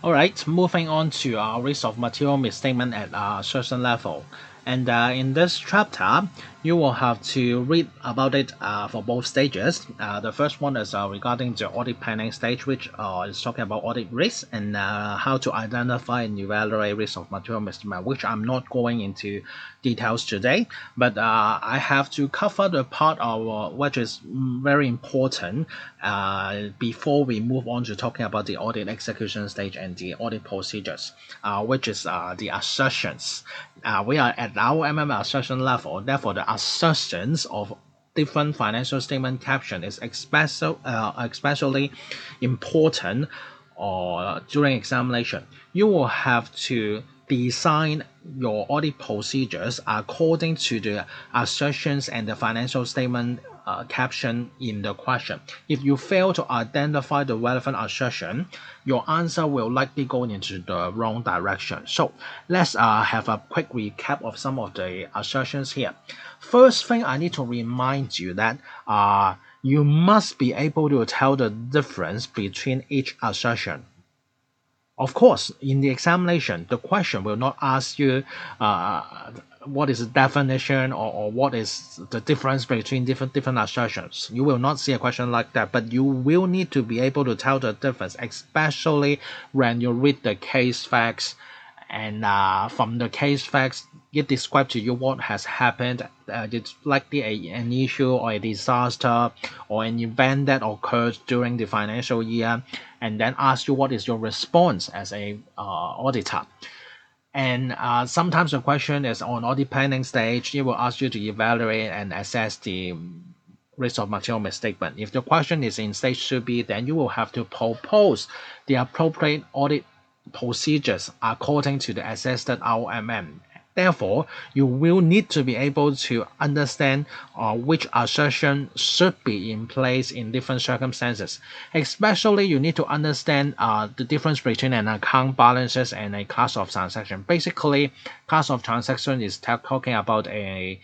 Alright, moving on to our risk of material misstatement at a certain level. And in this chapter, you will have to read about it for both stages. The first one is regarding the audit planning stage, which is talking about audit risk and how to identify and evaluate risk of material misstatement, which I'm not going into details today. But I have to cover the part of which is very important before we move on to talking about the audit execution stage and the audit procedures, which is the assertions. We are at our assertion level, therefore the assertions of different financial statement caption is especially important during examination. You will have to design your audit procedures according to the assertions and the financial statement caption in the question. If you fail to identify the relevant assertion, your answer will likely go into the wrong direction. So let's have a quick recap of some of the assertions here. First thing I need to remind you that you must be able to tell the difference between each assertion. Of course, in the examination, the question will not ask you what is the definition or what is the difference between different assertions. You will not see a question like that, but you will need to be able to tell the difference, especially when you read the case facts. And from the case facts, it describes to you what has happened. It's likely an issue or a disaster or an event that occurred during the financial year, and then ask you what is your response as a auditor. And sometimes the question is on audit planning stage, it will ask you to evaluate and assess the risk of material misstatement. If the question is in stage 2B, then you will have to propose the appropriate audit procedures according to the assessed RoMM. Therefore, you will need to be able to understand which assertion should be in place in different circumstances. Especially, you need to understand the difference between an account balances and a class of transaction. Basically, class of transaction is talking about a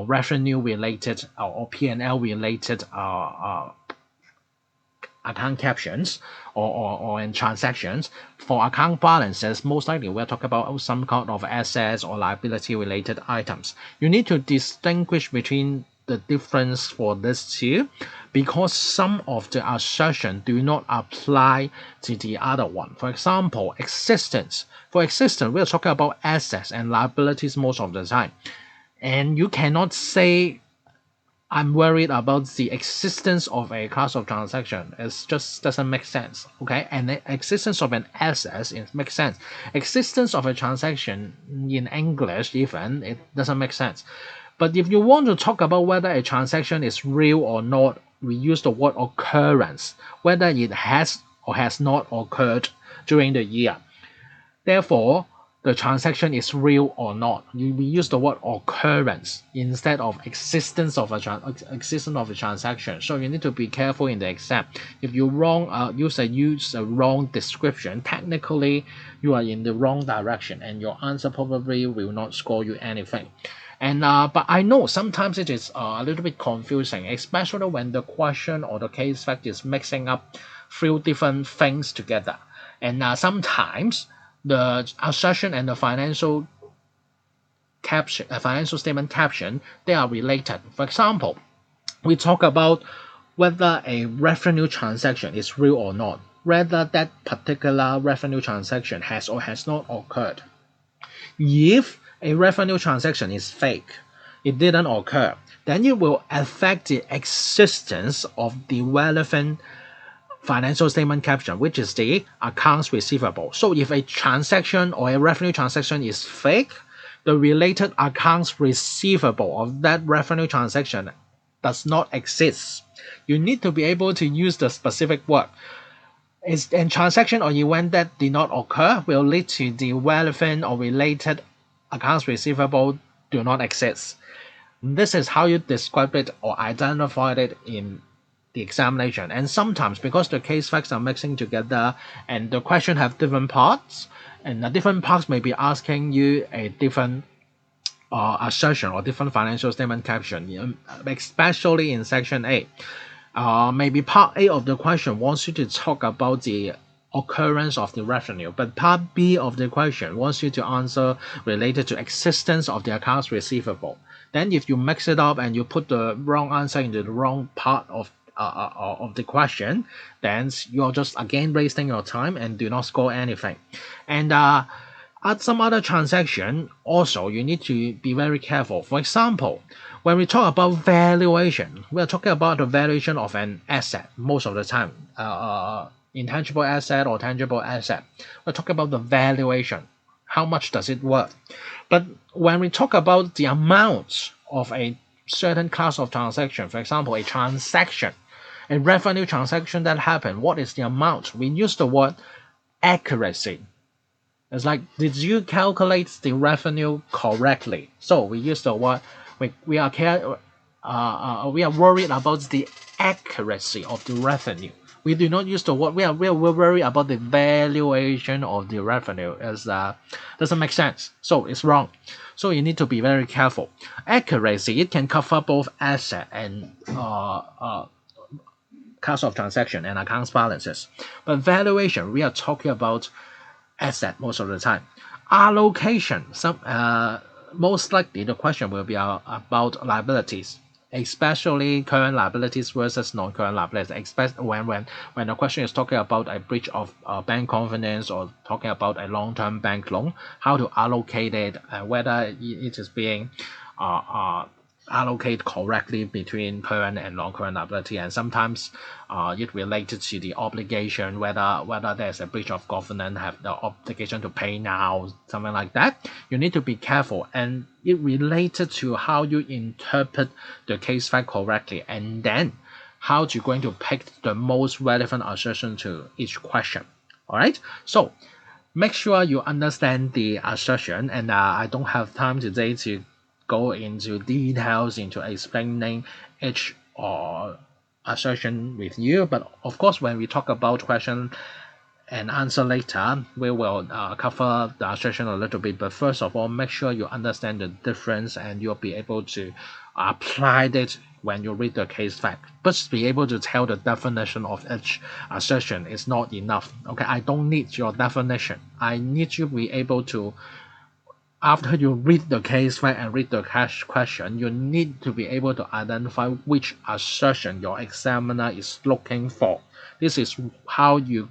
revenue-related or P&L related account captions or in transactions. For account balances, most likely we're talking about some kind of assets or liability related items. You need to distinguish between the difference for these two because some of the assertions do not apply to the other one. For example, existence. For existence, we're talking about assets and liabilities most of the time. And you cannot say I'm worried about the existence of a class of transaction. It just doesn't make sense. Okay, and the existence of an asset it makes sense. Existence of a transaction in English even it doesn't make sense. But if you want to talk about whether a transaction is real or not, we use the word occurrence, whether it has or has not occurred during the year. Therefore, the transaction is real or not. We use the word occurrence instead of existence of a transaction. So you need to be careful in the exam. If you use a wrong description, technically you are in the wrong direction, and your answer probably will not score you anything. And but I know sometimes it is a little bit confusing, especially when the question or the case fact is mixing up few different things together. And sometimes the assertion and the financial statement caption, they are related. For example, we talk about whether a revenue transaction is real or not, whether that particular revenue transaction has or has not occurred. If a revenue transaction is fake, it didn't occur, then it will affect the existence of the relevant financial statement caption, which is the accounts receivable. So if a transaction or a revenue transaction is fake, the related accounts receivable of that revenue transaction does not exist. You need to be able to use the specific word. Is a transaction or event that did not occur will lead to the relevant or related accounts receivable do not exist. This is how you describe it or identify it in the examination. And sometimes because the case facts are mixing together and the question have different parts, and the different parts may be asking you a different assertion or different financial statement caption, especially in section A. Maybe part A of the question wants you to talk about the occurrence of the revenue, but part B of the question wants you to answer related to existence of the accounts receivable. Then if you mix it up and you put the wrong answer into the wrong part of the question, then you're just again wasting your time and do not score anything. And at some other transaction, also you need to be very careful. For example, when we talk about valuation, we are talking about the valuation of an asset most of the time, intangible asset or tangible asset. We're talking about the valuation. How much does it worth? But when we talk about the amount of a certain class of transaction, for example, a transaction, a revenue transaction that happened, what is the amount? We use the word accuracy. It's like, did you calculate the revenue correctly? So we use the word, we are worried about the accuracy of the revenue. We do not use the word, we are worried about the valuation of the revenue, as doesn't make sense. So it's wrong. So you need to be very careful. Accuracy, it can cover both asset and class of transaction and accounts balances. But valuation, we are talking about asset most of the time. Allocation, most likely the question will be about liabilities, especially current liabilities versus non-current liabilities. Especially when the question is talking about a breach of bank confidence or talking about a long-term bank loan, how to allocate it, whether it is being allocate correctly between current and non-current liability, and sometimes it related to the obligation, whether there's a breach of covenant, have the obligation to pay now, something like that. You need to be careful, and it related to how you interpret the case fact correctly, and then how you're going to pick the most relevant assertion to each question. All right, so make sure you understand the assertion, and I don't have time today to go into details into explaining each assertion with you, but of course when we talk about question and answer later, we will cover the assertion a little bit. But first of all, make sure you understand the difference and you'll be able to apply it when you read the case fact. But be able to tell the definition of each assertion is not enough. Okay, I don't need your definition. I need you to be able to, after you read the case fact and read the question, you need to be able to identify which assertion your examiner is looking for. This is how you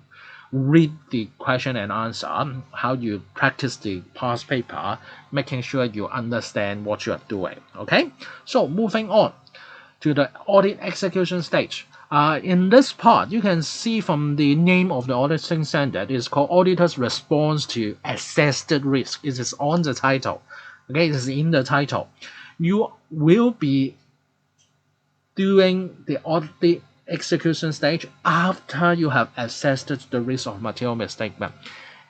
read the question and answer, how you practice the past paper, making sure you understand what you are doing. Okay, so moving on to the audit execution stage. In this part, you can see from the name of the auditing standard, it's called Auditor's Response to Assessed Risk. It is on the title. Okay, it is in the title. You will be doing the audit execution stage after you have assessed the risk of material misstatement.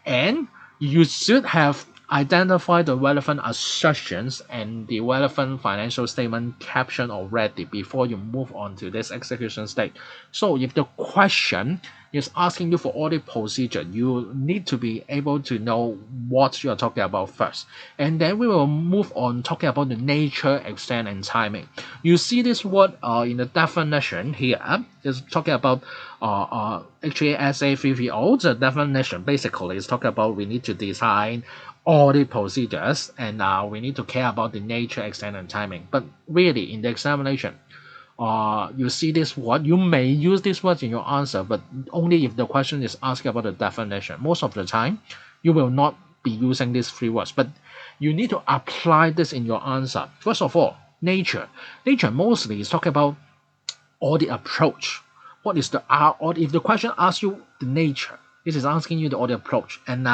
And you should have identified the relevant assertions and the relevant financial statement caption already before you move on to this execution stage. So if the question is asking you for audit procedure, you need to be able to know what you are talking about first. And then we will move on talking about the nature, extent, and timing. You see this word in the definition here is talking about HKCA 330. The definition basically is talking about we need to design audit procedures, and we need to care about the nature, extent, and timing. But really, in the examination, you see this word, you may use this word in your answer, but only if the question is asking about the definition. Most of the time, you will not be using these three words, but you need to apply this in your answer. First of all, nature. Nature mostly is talking about audit approach. What is the audit? If the question asks you the nature, this is asking you the audit approach, and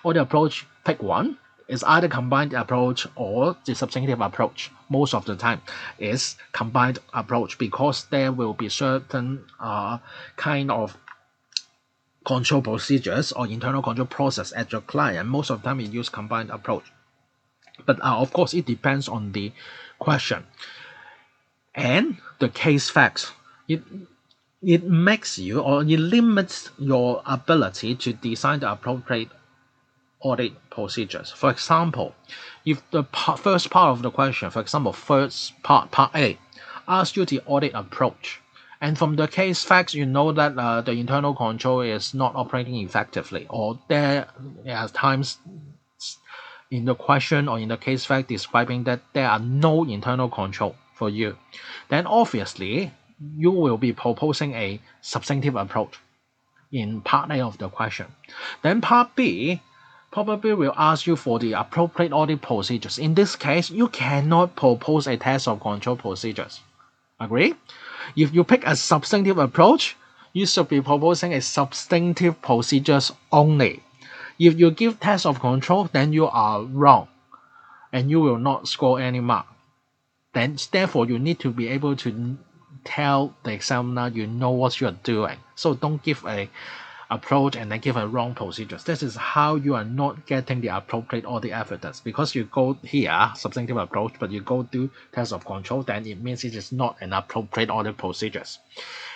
audit approach, pick one. Is either combined approach or the substantive approach. Most of the time is combined approach because there will be certain kind of control procedures or internal control process at your client. Most of the time you use combined approach. But of course it depends on the question and the case facts. It makes you, or it limits your ability to design the appropriate audit procedures. For example, if the first part of the question, for example, first part A, asks you the audit approach, And from the case facts, you know that the internal control is not operating effectively, or there are times in the question or in the case fact describing that there are no internal control for you. Then obviously, you will be proposing a substantive approach in part A of the question. Then part B probably will ask you for the appropriate audit procedures. In this case, you cannot propose a test of control procedures. Agree? If you pick a substantive approach, you should be proposing a substantive procedures only. If you give test of control, then you are wrong and you will not score any mark. Then therefore you need to be able to tell the examiner you know what you are doing. So don't give a approach and then give a wrong procedures. This is how you are not getting the appropriate audit evidence, because you go here substantive approach but you go do test of control, then it means it is not an appropriate audit procedures.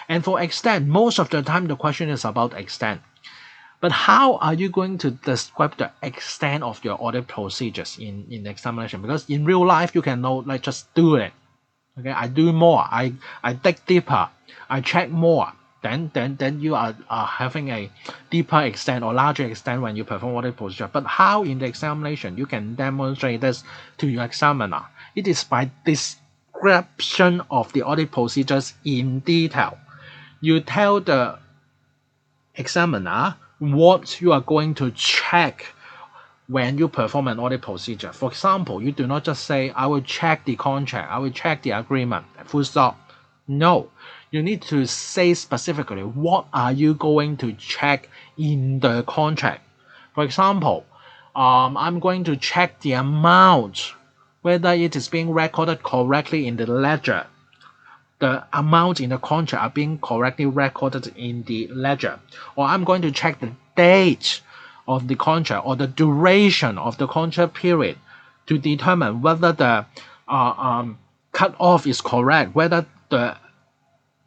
And for extent, most of the time the question is about extent. But how are you going to describe the extent of your audit procedures in examination? Because in real life you can know, like, just do it. Okay, I do more, I dig deeper, I check more. Then you are having a deeper extent or larger extent when you perform audit procedure. But how in the examination you can demonstrate this to your examiner? It is by description of the audit procedures in detail. You tell the examiner what you are going to check when you perform an audit procedure. For example, you do not just say, I will check the contract, I will check the agreement, full stop. No, you need to say specifically what are you going to check in the contract. For example, I'm going to check the amount, whether it is being recorded correctly in the ledger. The amount in the contract are being correctly recorded in the ledger. Or I'm going to check the date of the contract or the duration of the contract period to determine whether the cut-off is correct, whether the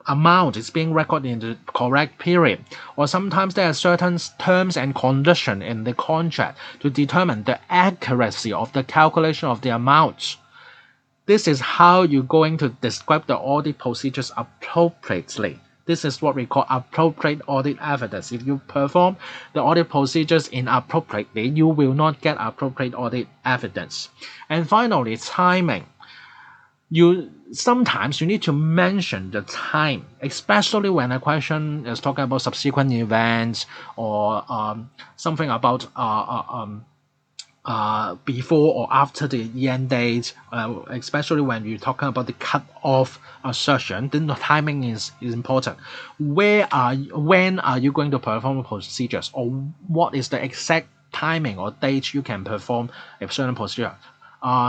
amount is being recorded in the correct period. Or sometimes there are certain terms and conditions in the contract to determine the accuracy of the calculation of the amounts. This is how you're going to describe the audit procedures appropriately. This is what we call appropriate audit evidence. If you perform the audit procedures inappropriately, you will not get appropriate audit evidence. And finally, timing. Sometimes you need to mention the time, especially when a question is talking about subsequent events or something about before or after the end date, especially when you're talking about the cut-off assertion, then the timing is important. When are you going to perform the procedures, or what is the exact timing or date you can perform a certain procedure?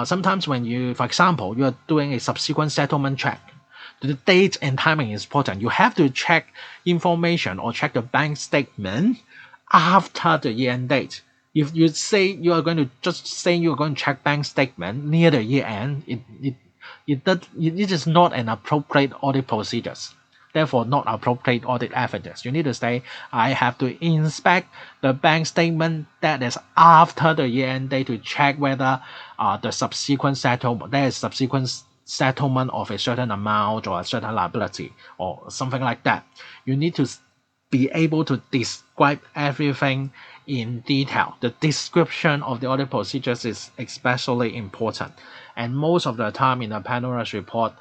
Sometimes when you, for example, you are doing a subsequent settlement check, the date and timing is important. You have to check information or check the bank statement after the year-end date. If you say you are going to check bank statement near the year end, it is not an appropriate audit procedures. Therefore, not appropriate audit evidence. You need to say, I have to inspect the bank statement that is after the year end date to check whether there is subsequent settlement of a certain amount or a certain liability or something like that. You need to be able to describe everything in detail. The description of the audit procedures is especially important. And most of the time in the panoramic report,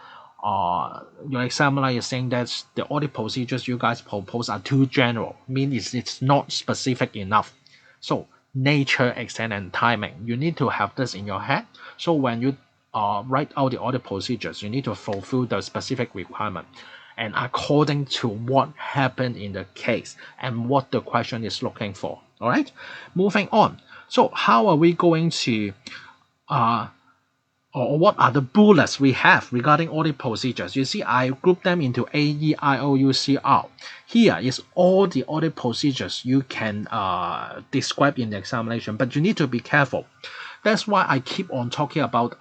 your examiner is saying that the audit procedures you guys propose are too general, means it's not specific enough. So nature, extent, and timing, you need to have this in your head. So when you write out the audit procedures, you need to fulfill the specific requirement and according to what happened in the case and what the question is looking for. All right, moving on. So how are we going to or what are the bullets we have regarding audit procedures? You see, I grouped them into A, E, I, O, U, C, R. Here is all the audit procedures you can describe in the examination, but you need to be careful. That's why I keep on talking about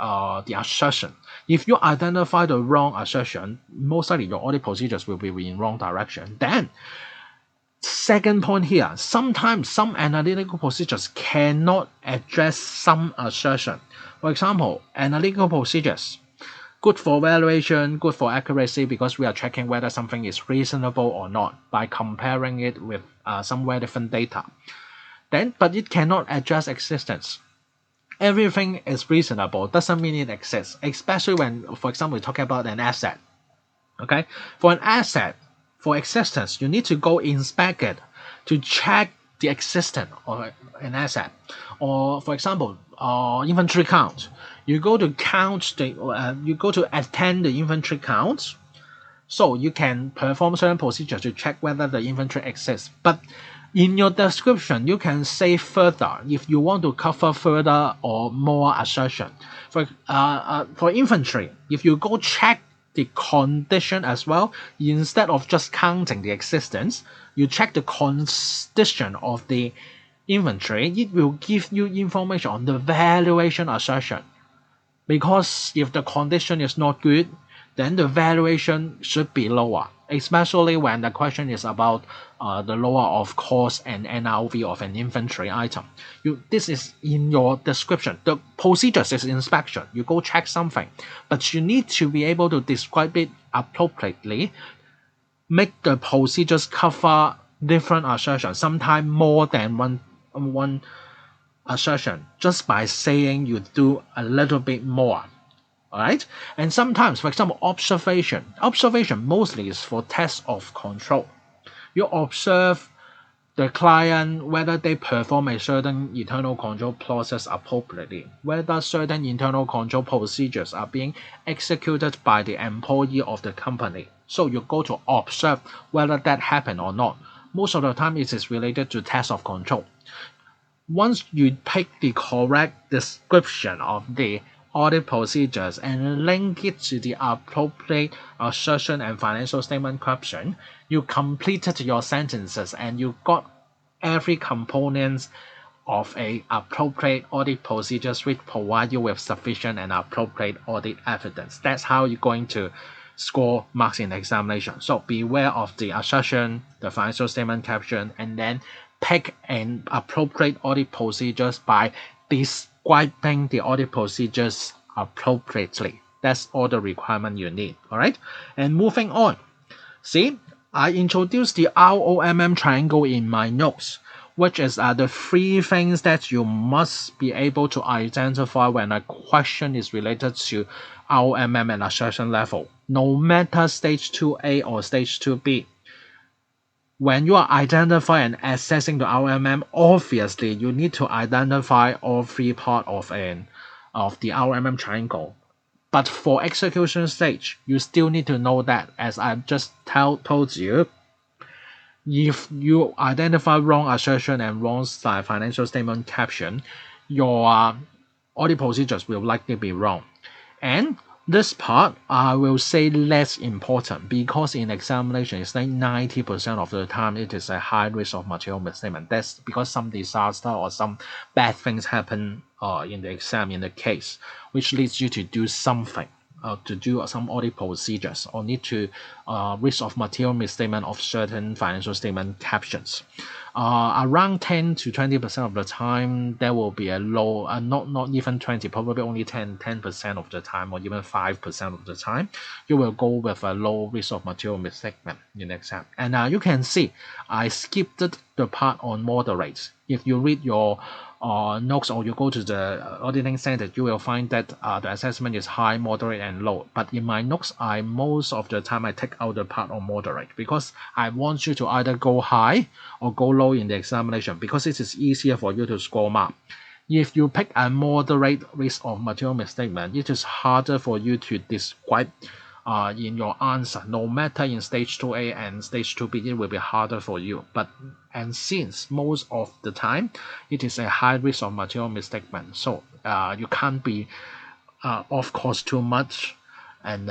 the assertion. If you identify the wrong assertion, most likely your audit procedures will be in wrong direction. Then, second point here, sometimes some analytical procedures cannot address some assertion. For example, analytical procedures, Good for valuation, good for accuracy, because we are checking whether something is reasonable or not by comparing it with some relevant data. But it cannot address existence. Everything is reasonable doesn't mean it exists, especially when, for example, we talk about an asset. Okay, for an asset, for existence, you need to go inspect it to check the existence of an asset. Or, for example, inventory count. You go to you go to attend the inventory count, so you can perform certain procedures to check whether the inventory exists. But in your description, you can say further if you want to cover further or more assertion. For inventory, if you go check the condition as well, instead of just counting the existence, you check the condition of the inventory. It will give you information on the valuation assertion. Because if the condition is not good, then the valuation should be lower, especially when the question is about the lower of cost and NRV of an inventory item. This is in your description. The procedures is inspection. You go check something, but you need to be able to describe it appropriately. Make the procedures cover different assertions, sometimes more than one assertion, just by saying you do a little bit more. Alright? And sometimes, for example, observation. Observation mostly is for test of control. You observe the client whether they perform a certain internal control process appropriately, whether certain internal control procedures are being executed by the employee of the company. So you go to observe whether that happened or not. Most of the time it is related to test of control. Once you pick the correct description of the audit procedures and link it to the appropriate assertion and financial statement caption, you completed your sentences and you got every component of a appropriate audit procedures which provide you with sufficient and appropriate audit evidence. That's how you're going to score marks in the examination. So beware of the assertion, the financial statement caption, and then pick an appropriate audit procedures by describing the audit procedures appropriately. That's all the requirement you need. All right. And moving on. See, I introduced the RoMM triangle in my notes, which is the three things that you must be able to identify when a question is related to RoMM and assertion level, no matter stage 2A or stage 2B. When you are identifying and assessing the RoMM, obviously you need to identify all three parts of the RoMM triangle. But for execution stage, you still need to know that, as I just told you, if you identify wrong assertion and wrong financial statement caption, your audit procedures will likely be wrong. And this part I will say less important, because in examination it's like 90% of the time it is a high risk of material misstatement. That's because some disaster or some bad things happen in the exam, in the case, which leads you to do something, to do some audit procedures, or need to risk of material misstatement of certain financial statement captions. Around 10 to 20% of the time, there will be a low, not even 20, probably only 10% of the time, or even 5% of the time, you will go with a low risk of material misstatement in the exam. And you can see, I skipped the part on moderate. If you read your notes or you go to the auditing center, you will find that the assessment is high, moderate, and low. But in my notes, most of the time I take out the part on moderate, because I want you to either go high or go low in the examination, because it is easier for you to score mark. If you pick a moderate risk of material misstatement, it is harder for you to describe in your answer. No matter in stage 2A and stage 2B, it will be harder for you. And since most of the time it is a high risk of material misstatement, so you can't be off course too much. And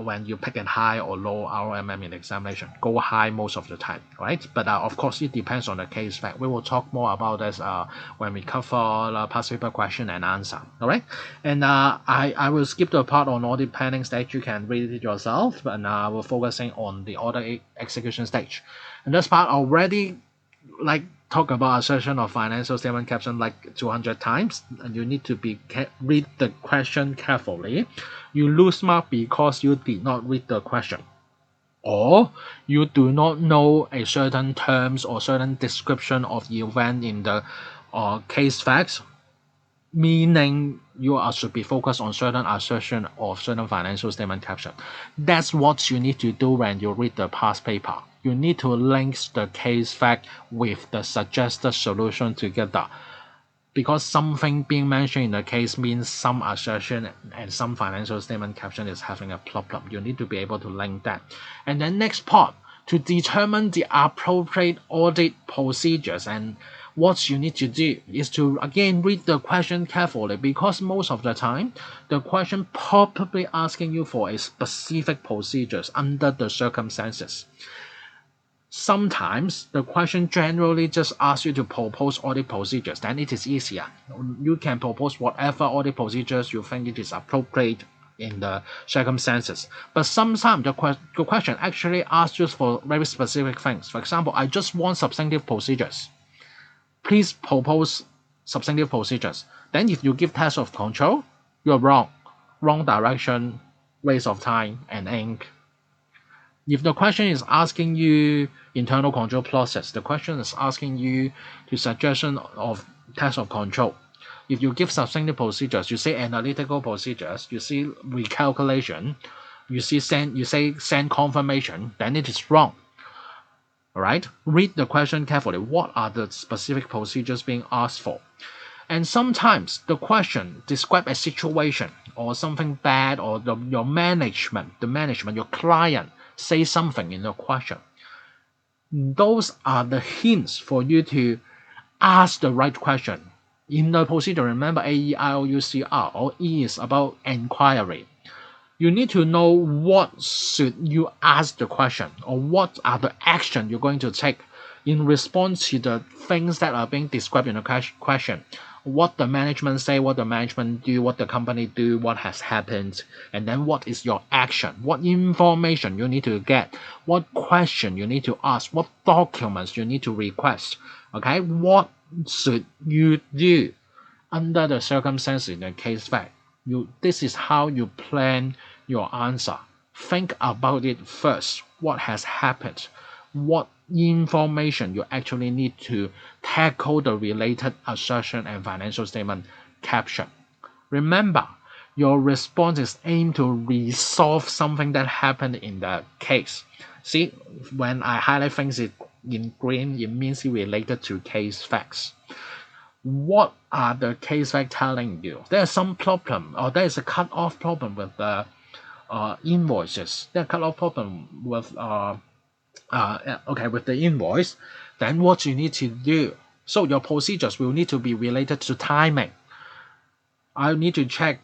when you pick a high or low RoMM in examination, go high most of the time, right? But of course, it depends on the case fact. We will talk more about this when we cover past paper question and answer, all right? And I will skip the part on audit planning stage. You can read it yourself, and we're focusing on the audit execution stage. And this part already, like, talk about assertion of financial statement caption like 200 times, and you need to read the question carefully. You lose mark because you did not read the question, or you do not know a certain terms or certain description of the event in the case facts, meaning should be focused on certain assertion of certain financial statement caption. That's what you need to do when you read the past paper. You need to link the case fact with the suggested solution together, because something being mentioned in the case means some assertion and some financial statement caption is having a problem. You need to be able to link that. And then next part, to determine the appropriate audit procedures, and what you need to do is to again read the question carefully, because most of the time the question probably asking you for a specific procedures under the circumstances. Sometimes the question generally just asks you to propose audit procedures, then it is easier. You can propose whatever audit procedures you think it is appropriate in the circumstances. But sometimes the question actually asks you for very specific things. For example, I just want substantive procedures. Please propose substantive procedures. Then if you give test of control, you're wrong. Wrong direction, waste of time and ink. If the question is asking you internal control process, the question is asking you to suggestion of test of control. If you give substantive procedures, you say analytical procedures, you see recalculation, you say send confirmation, then it is wrong. Alright? Read the question carefully. What are the specific procedures being asked for? And sometimes the question describe a situation or something bad, or your management, your client say something in the question. Those are the hints for you to ask the right question. In the procedure, remember AEIOUCR, or E is about inquiry. You need to know what should you ask the question, or what are the action you're going to take in response to the things that are being described in the question. What the management say, what the management do, what the company do, what has happened, and then what is your action, what information you need to get, what question you need to ask, what documents you need to request. Okay, what should you do under the circumstances in the case fact? This is how you plan your answer. Think about it first. What has happened? What information you actually need to tackle the related assertion and financial statement caption. Remember, your response is aimed to resolve something that happened in the case. See, when I highlight things in green, it means it related to case facts. What are the case facts telling you? There's some problem, or there is a cut-off problem with the invoices. There's a cut-off problem with with the invoice. Then what you need to do? So your procedures will need to be related to timing. I need to check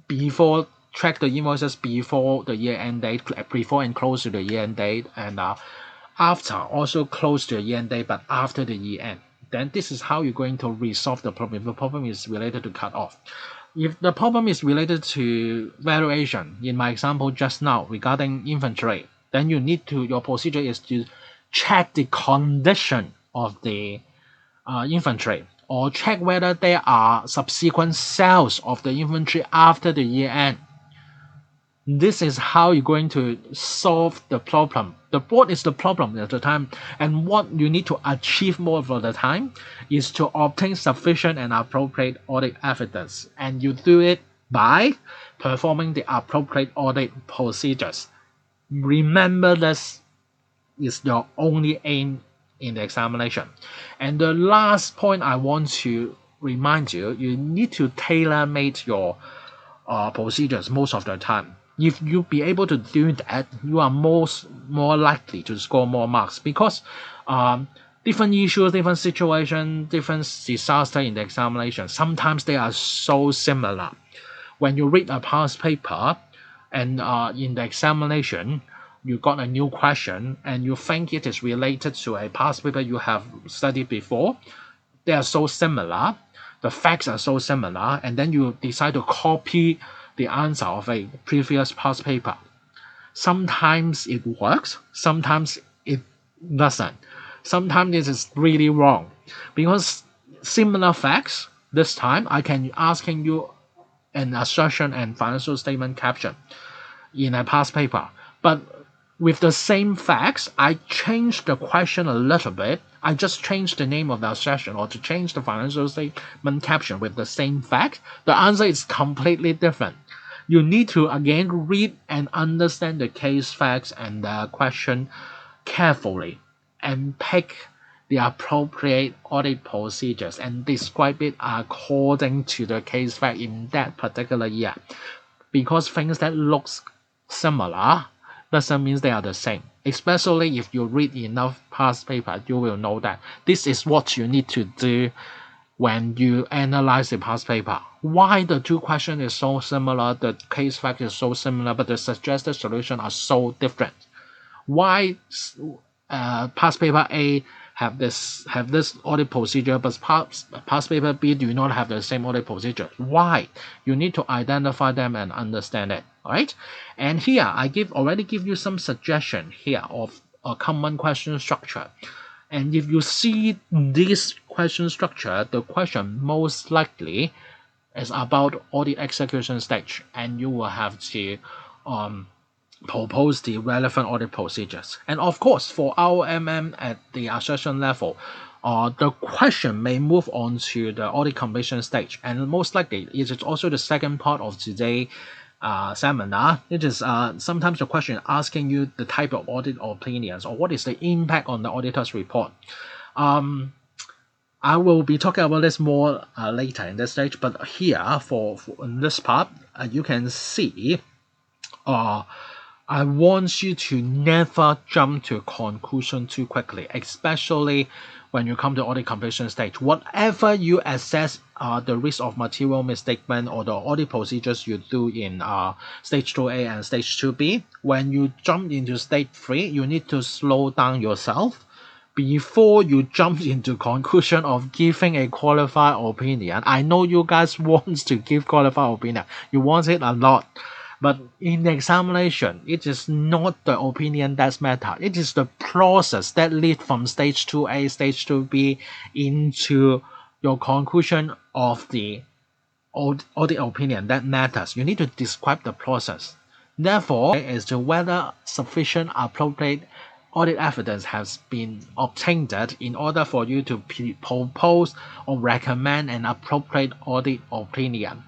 the invoices before the year end date, before and close to the year end date, and after also close to the year end date, but after the year end. Then this is how you're going to resolve the problem. If the problem is related to cut off. If the problem is related to valuation, in my example just now regarding inventory, then your procedure is to check the condition of the inventory, or check whether there are subsequent sales of the inventory after the year end. This is how you're going to solve the problem. What is the problem at the time, and what you need to achieve more of the time is to obtain sufficient and appropriate audit evidence, and you do it by performing the appropriate audit procedures. Remember, this is your only aim in the examination. And the last point I want to remind you, you need to tailor-make your procedures most of the time. If you be able to do that, you are more likely to score more marks, because different issues, different situation, different disaster in the examination, sometimes they are so similar. When you read a past paper and in the examination you got a new question and you think it is related to a past paper you have studied before, they are so similar, the facts are so similar, and then you decide to copy the answer of a previous past paper. Sometimes it works, sometimes it doesn't. Sometimes it is really wrong. Because similar facts, this time I can asking you an assertion and financial statement caption in a past paper. But with the same facts, I changed the question a little bit. I just changed the name of the assertion or to change the financial statement caption with the same fact. The answer is completely different. You need to again read and understand the case facts and the question carefully and pick the appropriate audit procedures and describe it according to the case fact in that particular year. Because things that looks similar doesn't mean they are the same. Especially if you read enough past paper, you will know that this is what you need to do when you analyze the past paper. Why the two questions is so similar, the case fact is so similar, but the suggested solution are so different. Why past paper A have this audit procedure, but past paper B do not have the same audit procedure? Why? You need to identify them and understand it. All right. And here I already give you some suggestion here of a common question structure. And if you see this question structure, the question most likely is about audit execution stage, and you will have to propose the relevant audit procedures. And of course, for RoMM at the assertion level, the question may move on to the audit completion stage, and most likely it is also the second part of today's seminar. It is sometimes the question asking you the type of audit opinions or what is the impact on the auditor's report. I will be talking about this more later in this stage, but here for in this part, you can see I want you to never jump to a conclusion too quickly, especially when you come to audit completion stage. Whatever you assess the risk of material misstatement or the audit procedures you do in stage 2A and stage 2B, when you jump into stage 3, you need to slow down yourself before you jump into conclusion of giving a qualified opinion. I know you guys want to give qualified opinion. You want it a lot. But in the examination, it is not the opinion that matters. It is the process that leads from stage 2A, stage 2B into your conclusion of the audit opinion that matters. You need to describe the process. Therefore, as to whether sufficient appropriate audit evidence has been obtained in order for you to propose or recommend an appropriate audit opinion.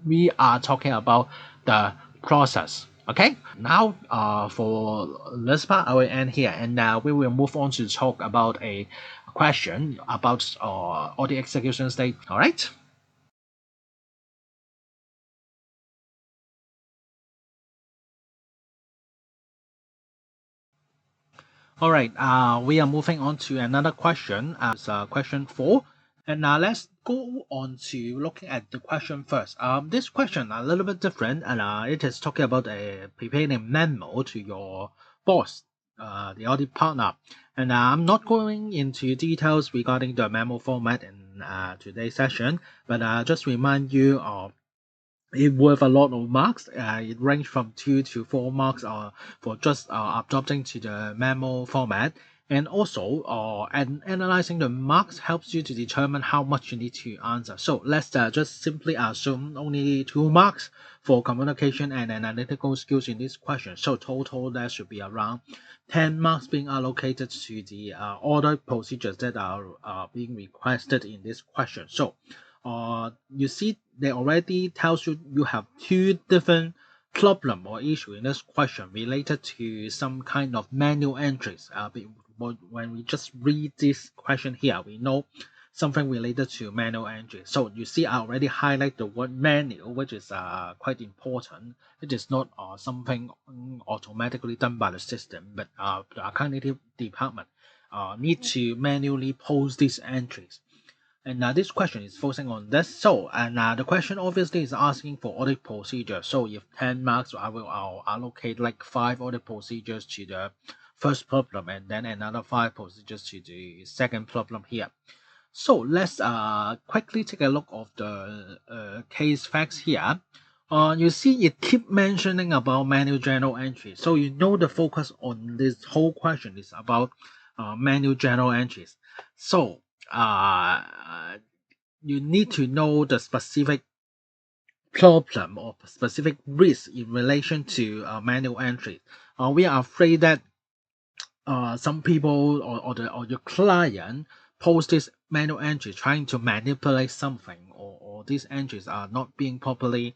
We are talking about the process. Okay, now for this part, I will end here, and we will move on to talk about a question about audit execution state. All right. All right. We are moving on to another question. Question 4. And now let's go on to looking at the question first. This question a little bit different, and it is talking about preparing a memo to your boss, the audit partner. And I'm not going into details regarding the memo format in today's session, but just remind you of it worth a lot of marks. It ranged from 2 to 4 marks for just adopting to the memo format. And also, analyzing the marks helps you to determine how much you need to answer. So let's just simply assume only 2 marks for communication and analytical skills in this question. So total that should be around 10 marks being allocated to the audit procedures that are being requested in this question. So you see they already tells you have 2 different problem or issue in this question related to some kind of manual entries. When we just read this question here, we know something related to manual entry. So you see I already highlight the word manual, which is quite important. It is not something automatically done by the system, but the accounting department need to manually post these entries. And this question is focusing on this. So, and the question obviously is asking for audit procedure. So, if 10 marks, I'll allocate like 5 audit procedures to the first problem, and then another 5 procedures to the second problem here. So, let's quickly take a look of the case facts here. You see it keep mentioning about manual journal entries. So, you know the focus on this whole question is about manual journal entries. So, you need to know the specific problem or specific risk in relation to manual entry. We are afraid that some people or your client post this manual entry trying to manipulate something, or these entries are not being properly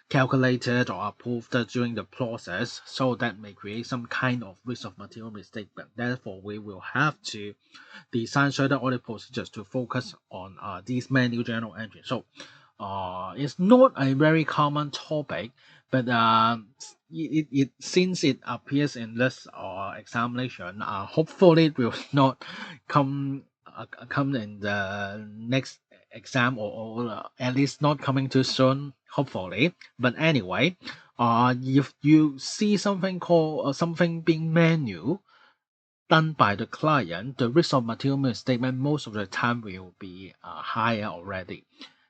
calculated or approved during the process, so that may create some kind of risk of material misstatement. Therefore, we will have to design certain audit procedures to focus on these manual journal entries. So it's not a very common topic, but since it appears in this examination, hopefully it will not come in the next exam, or at least not coming too soon, hopefully. But anyway, if you see something called something being manual done by the client, the risk of material misstatement most of the time will be higher already.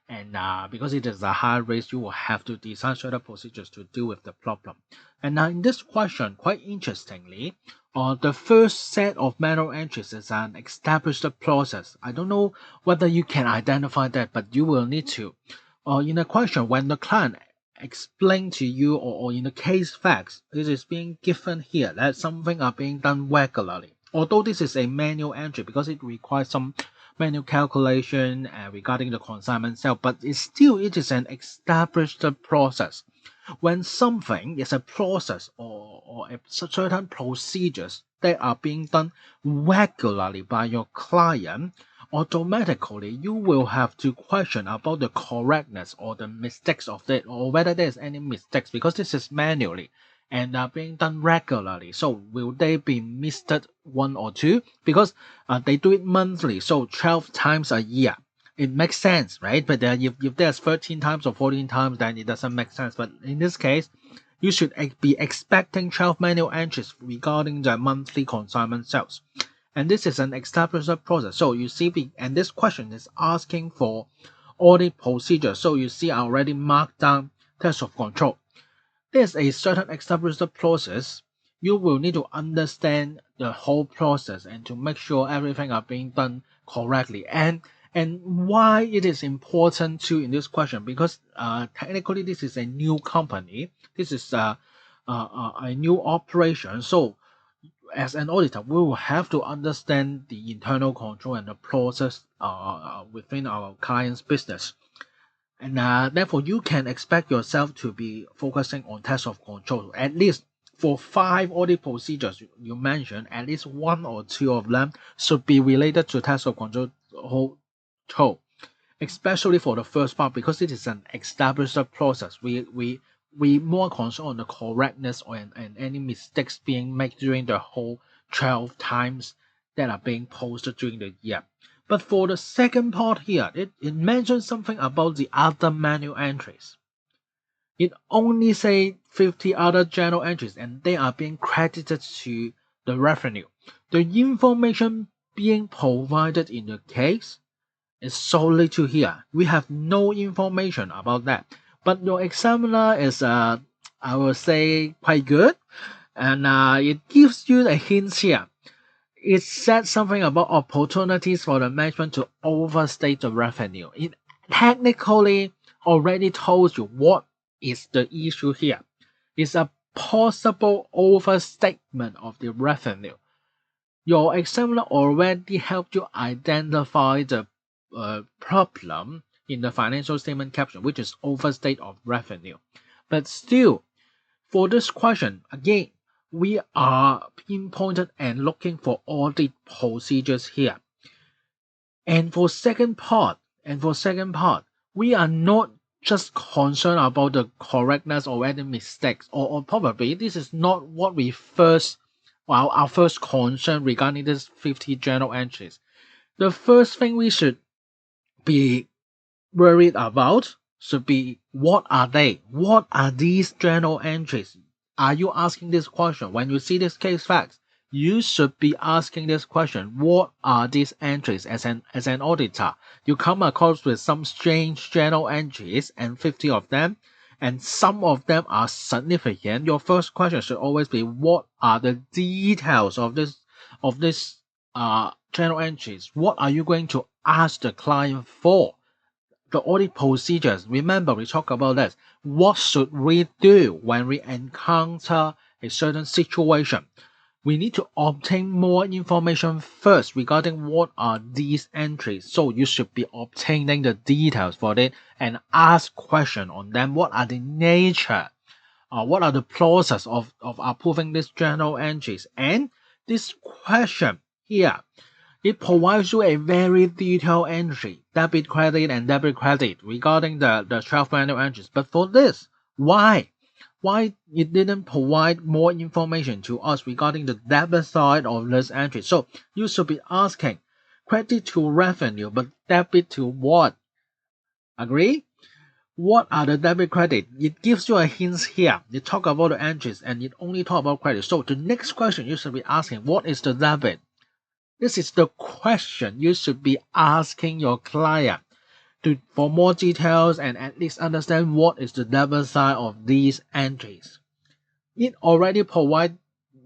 And because it is a high risk, you will have to design certain procedures to deal with the problem. And now in this question, quite interestingly, the first set of manual entries is an established process. I don't know whether you can identify that, but you will need to. In a question, when the client explain to you, or in the case facts, it is being given here that something are being done regularly. Although this is a manual entry because it requires some manual calculation regarding the consignment sale, but it is an established process. When something is a process, or a certain procedures that are being done regularly by your client, automatically you will have to question about the correctness or the mistakes of it, or whether there's any mistakes, because this is manually and are being done regularly. So will they be missed one or two? Because they do it monthly, so 12 times a year. It makes sense, right? But if there's 13 times or 14 times, then it doesn't make sense. But in this case, you should be expecting 12 manual entries regarding the monthly consignment sales. And this is an established process. So you see, and this question is asking for audit procedure. So you see, I already marked down test of control. There's a certain established process. You will need to understand the whole process and to make sure everything are being done correctly. And why it is important to in this question, because technically this is a new company. This is a new operation. So as an auditor, we will have to understand the internal control and the process within our client's business. And therefore, you can expect yourself to be focusing on test of control. At least for 5 audit procedures you mentioned, at least 1 or 2 of them should be related to test of control whole, especially for the first part, because it is an established process. We more concerned on the correctness and any mistakes being made during the whole 12 times that are being posted during the year. But for the second part here, it mentions something about the other manual entries. It only say 50 other journal entries, and they are being credited to the revenue. The information being provided in the case is solely to here. We have no information about that. But your examiner is, I will say, quite good, and it gives you a hint here. It said something about opportunities for the management to overstate the revenue. It technically already told you what is the issue here. It's a possible overstatement of the revenue. Your examiner already helped you identify the problem in the financial statement caption, which is overstate of revenue. But still, for this question, again, we are pinpointed and looking for audit procedures here. And for second part, we are not just concerned about the correctness or any mistakes, or probably this is not what we our first concern regarding this 50 journal entries. The first thing we should be worried about should be, what are they? What are these journal entries? Are you asking this question? When you see this case facts, you should be asking this question. What are these entries? As an auditor, you come across with some strange journal entries, and 50 of them, and some of them are significant. Your first question should always be, what are the details of this journal entries? What are you going to ask the client for. The audit procedures, remember we talked about this. What should we do when we encounter a certain situation? We need to obtain more information first regarding what are these entries. So you should be obtaining the details for it and ask questions on them. What are the nature? What are the process of approving these journal entries? And this question here, it provides you a very detailed entry, debit credit and debit credit regarding the 12 manual entries. But for this, why? Why it didn't provide more information to us regarding the debit side of this entry? So you should be asking, credit to revenue, but debit to what? Agree? What are the debit credit? It gives you a hint here. It talk about the entries and it only talk about credit. So the next question you should be asking, what is the debit? This is the question you should be asking your client for more details and at least understand what is the debit side of these entries. It already provides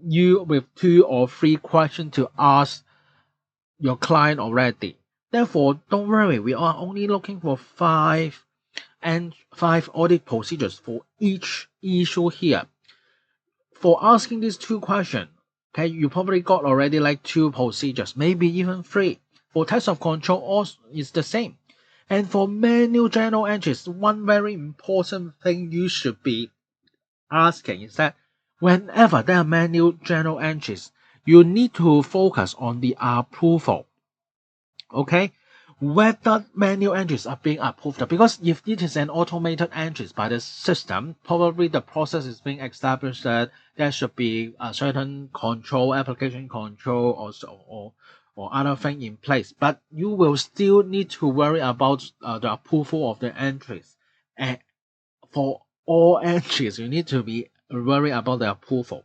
you with 2 or 3 questions to ask your client already. Therefore, don't worry, we are only looking for 5 audit procedures for each issue here. For asking these 2 questions, okay, you probably got already like 2 procedures, maybe even 3. For test of control, also is the same. And for manual journal entries, one very important thing you should be asking is that whenever there are manual journal entries, you need to focus on the approval. Okay, whether manual entries are being approved, because if it is an automated entries by the system, probably the process is being established that there should be a certain control, application control or other thing in place, but you will still need to worry about the approval of the entries. And for all entries, you need to be worried about the approval.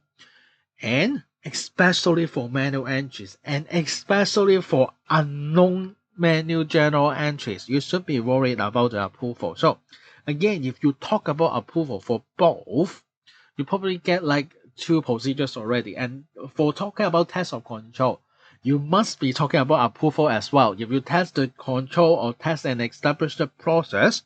And especially for manual entries and especially for unknown manual journal entries, you should be worried about the approval. So again, if you talk about approval for both, you probably get like 2 procedures already. And for talking about test of control, you must be talking about approval as well. If you test the control or test and establish the process,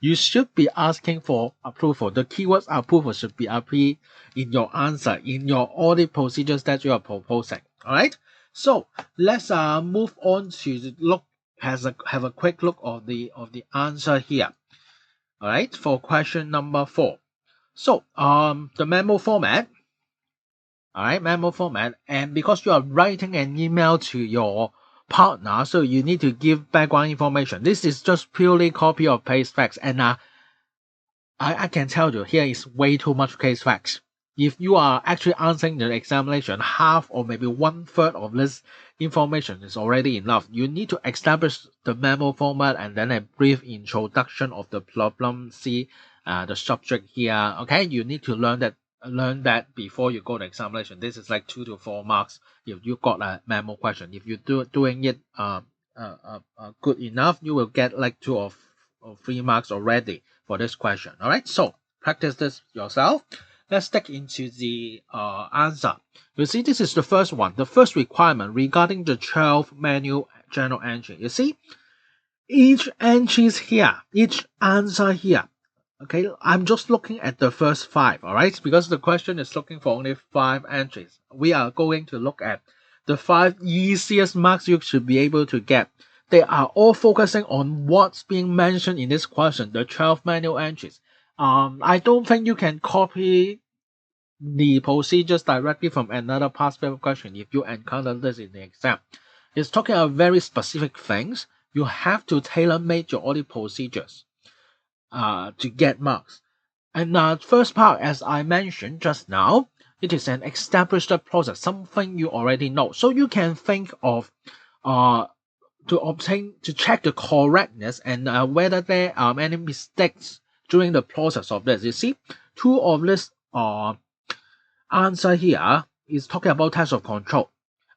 you should be asking for approval. The keywords approval should be appear in your answer, in your audit procedures that you are proposing. Alright? So let's move on to have a quick look of the answer here. Alright, for question number 4. So the memo format. Alright, memo format, and because you are writing an email to your partner, so you need to give background information. This is just purely copy or paste facts, and I can tell you here is way too much case facts. If you are actually answering the examination, half or maybe 1/3 of this information is already enough. You need to establish the memo format and then a brief introduction of the problem. See the subject here. Okay, you need to learn that before you go to examination. This is like 2 to 4 marks if you got a memo question. If you doing it good enough, you will get like 2 or 3 marks already for this question. All right, so practice this yourself. Let's take into the answer. You see, this is the first one, the first requirement regarding the 12 manual journal entry. You see, each entries here, each answer here. Okay, I'm just looking at the first 5, all right, because the question is looking for only 5 entries. We are going to look at the 5 easiest marks you should be able to get. They are all focusing on what's being mentioned in this question, the 12 manual entries. I don't think you can copy the procedures directly from another past paper question if you encounter this in the exam. It's talking about very specific things. You have to tailor-make your audit procedures to get marks. And first part, as I mentioned just now, it is an established process, something you already know. So you can think of to check the correctness and whether there are any mistakes during the process of this. You see, 2 of this answer here is talking about test of control,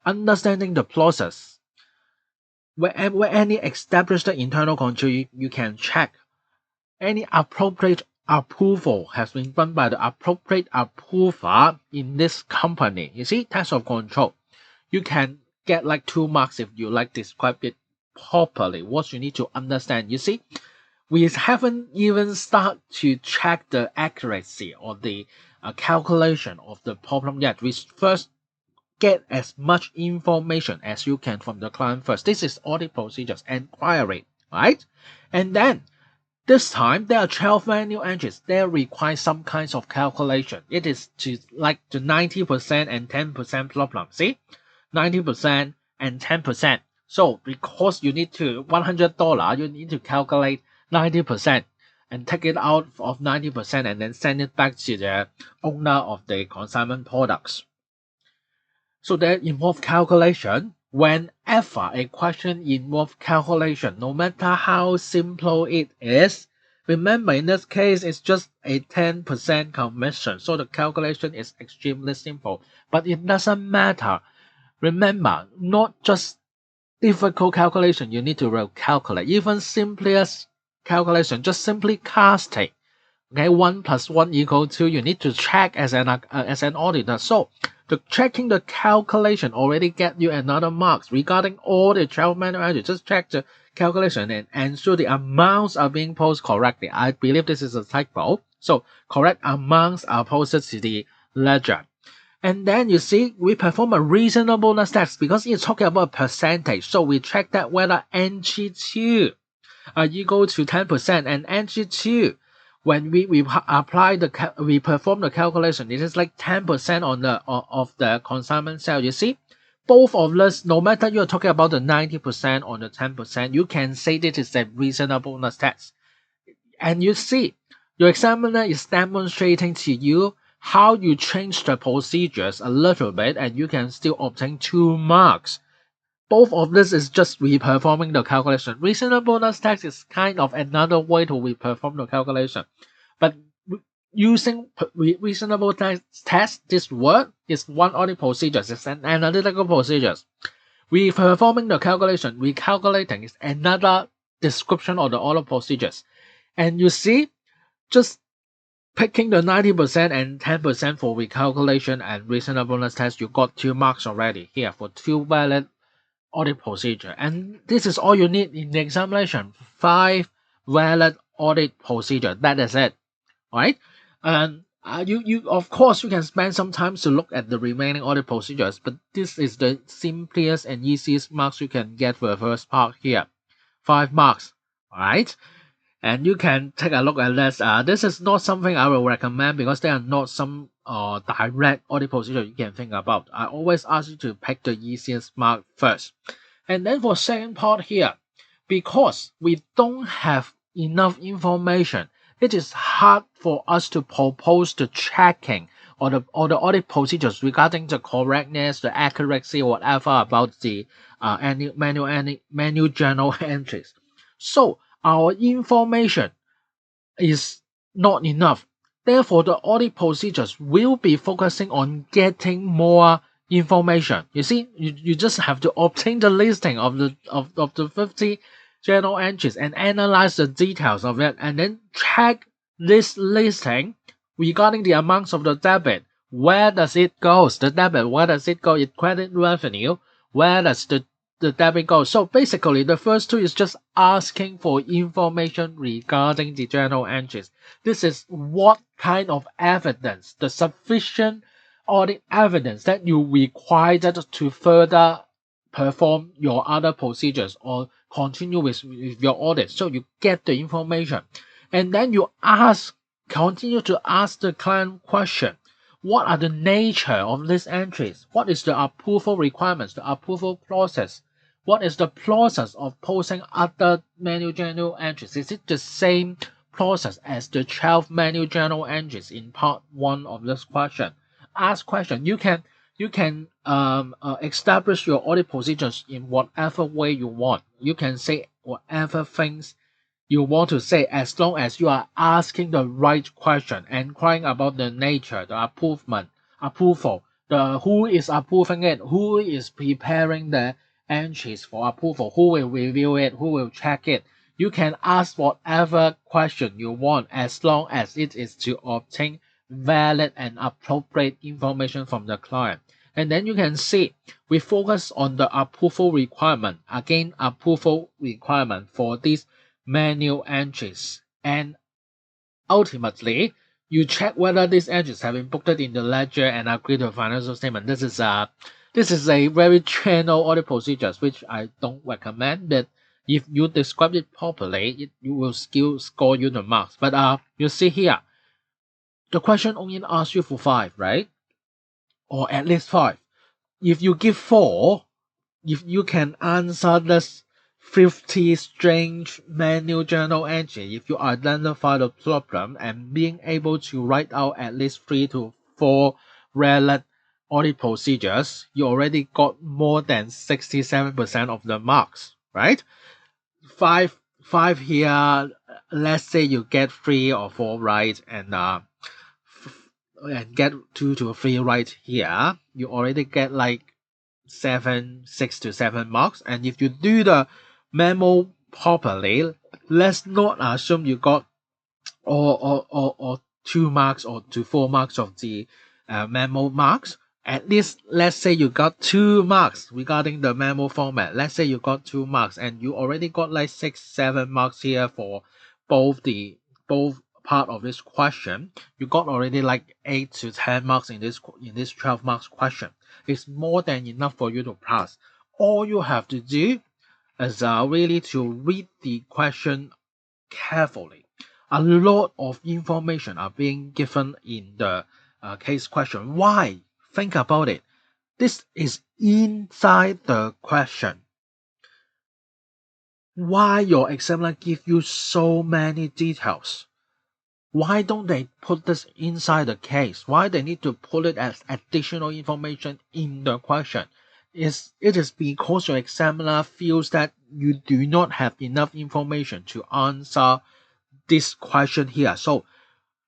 understanding the process. Where any established internal control, you can check any appropriate approval has been done by the appropriate approver in this company. You see, test of control, you can get like 2 marks if you like describe it properly. What you need to understand, you see, we haven't even started to check the accuracy or the calculation of the problem yet. We first get as much information as you can from the client first. This is audit procedures and query, right? And then this time there are 12 manual entries. They require some kinds of calculation. It is to like the 90% and 10% problem. See, 90% and 10%. So because you need to $100, you need to calculate 90% and take it out of 90% and then send it back to the owner of the consignment products. So that involves calculation. Whenever a question involves calculation, no matter how simple it is, remember in this case it's just a 10% commission, so the calculation is extremely simple. But it doesn't matter. Remember, not just difficult calculation you need to calculate, even simplest calculation, just simply casting. Okay, 1 + 1 = 2. You need to check as an auditor. So the checking the calculation already get you another marks regarding all the 12 manual entries. Just check the calculation and ensure the amounts are being posted correctly. I believe this is a typo. So correct amounts are posted to the ledger. And then you see, we perform a reasonableness test because it's talking about percentage. So we check that whether entry 2 equal to 10% and entry 2, when we perform the calculation, it is like 10% on the of the consignment sale. You see, both of this, no matter you're talking about the 90% or the 10%, you can say this is a reasonableness test. And you see, your examiner is demonstrating to you how you change the procedures a little bit and you can still obtain 2 marks. Both of this is just reperforming the calculation. Reasonableness test is kind of another way to reperform the calculation. But using reasonableness test, this word is one audit procedure. It's an analytical procedure. Reperforming the calculation, recalculating is another description of the audit procedures. And you see, just picking the 90% and 10% for recalculation and reasonableness test, you got 2 marks already here for 2 valid audit procedure. And this is all you need in the examination. 5 valid audit procedure. That is it. Alright? And you of course you can spend some time to look at the remaining audit procedures, but this is the simplest and easiest marks you can get for the first part here. 5 marks. Alright? And you can take a look at this. This is not something I will recommend because there are not some direct audit procedure you can think about. I always ask you to pick the easiest mark first. And then for second part here, because we don't have enough information, it is hard for us to propose the checking or the audit procedures regarding the correctness, the accuracy, whatever about the manual journal entries. So our information is not enough. Therefore, the audit procedures will be focusing on getting more information. You see, you just have to obtain the listing of the 50 journal entries and analyze the details of it, and then check this listing regarding the amounts of the debit. Where does it go? The debit, where does it go? It credit revenue. Where does the debit go? So basically, the first 2 is just asking for information regarding the journal entries. This is what kind of evidence, the sufficient audit evidence that you required to further perform your other procedures or continue with your audit. So you get the information. And then you continue to ask the client question. What are the nature of these entries? What is the approval requirements, the approval process? What is the process of posting other manual journal entries? Is it the same process as the 12 manual journal entries in part 1 of this question? Ask question. You can establish your audit procedures in whatever way you want. You can say whatever things you want to say as long as you are asking the right question, inquiring about the nature, the approval, the who is approving it, who is preparing the entries for approval, who will review it, who will check it. You can ask whatever question you want as long as it is to obtain valid and appropriate information from the client. And then you can see we focus on the approval requirement. Again, approval requirement for these manual entries. And ultimately, you check whether these entries have been booked in the ledger and agree to a financial statement. This is a very general audit procedures which I don't recommend, but if you describe it properly, you will still score you the marks. But you see here, the question only asks you for 5, right? Or at least 5. If you give 4, if you can answer this 50 strange manual journal entry, if you identify the problem and being able to write out at least 3 to 4 relevant audit procedures, you already got more than 67% of the marks, right? 5 here, let's say you get 3 or 4 right, and get 2 to 3 right here, you already get like 6 to 7 marks. And if you do the memo properly, let's not assume you got or 2 marks or to 4 marks of the memo marks. At least let's say you got 2 marks regarding the memo format. Let's say you got 2 marks and you already got like 6-7 marks here for both part of this question. You got already like 8 to 10 marks in this 12 marks question. It's more than enough for you to pass. All you have to do is really to read the question carefully. A lot of information are being given in the case question. Why? Think about it. This is inside the question. Why your examiner give you so many details? Why don't they put this inside the case? Why they need to put it as additional information in the question? It is because your examiner feels that you do not have enough information to answer this question here. So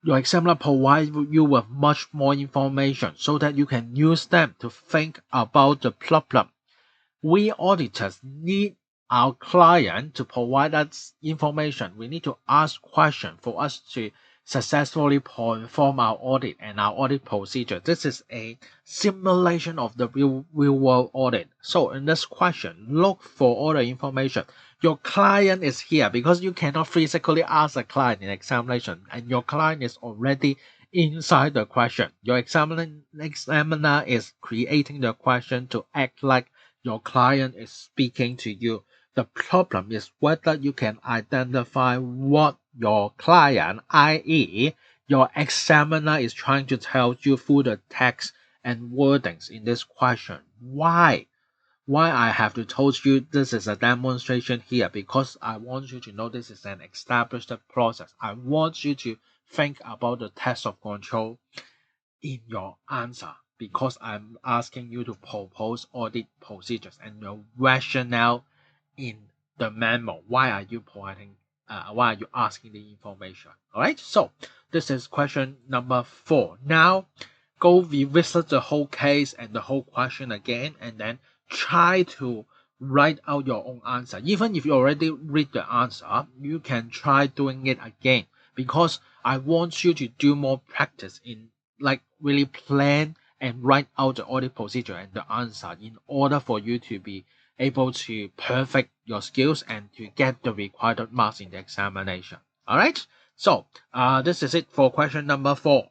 your examiner provides you with much more information so that you can use them to think about the problem. We auditors need our client to provide us information. We need to ask questions for us to successfully perform our audit and our audit procedure. This is a simulation of the real world audit. So in this question, look for all the information. Your client is here because you cannot physically ask a client in examination, and your client is already inside the question. Your examiner is creating the question to act like your client is speaking to you. The problem is whether you can identify what your client, i.e., your examiner, is trying to tell you through the text and wordings in this question. Why? Why I have to tell you this is a demonstration here? Because I want you to know this is an established process. I want you to think about the test of control in your answer, because I'm asking you to propose audit procedures and your rationale in the memo. Why are you why are you asking the information? All right, so this is question number 4. Now go revisit the whole case and the whole question again, and then try to write out your own answer. Even if you already read the answer, you can try doing it again, because I want you to do more practice in like really plan and write out the audit procedure and the answer in order for you to be able to perfect your skills and to get the required marks in the examination. All right, so this is it for question number 4.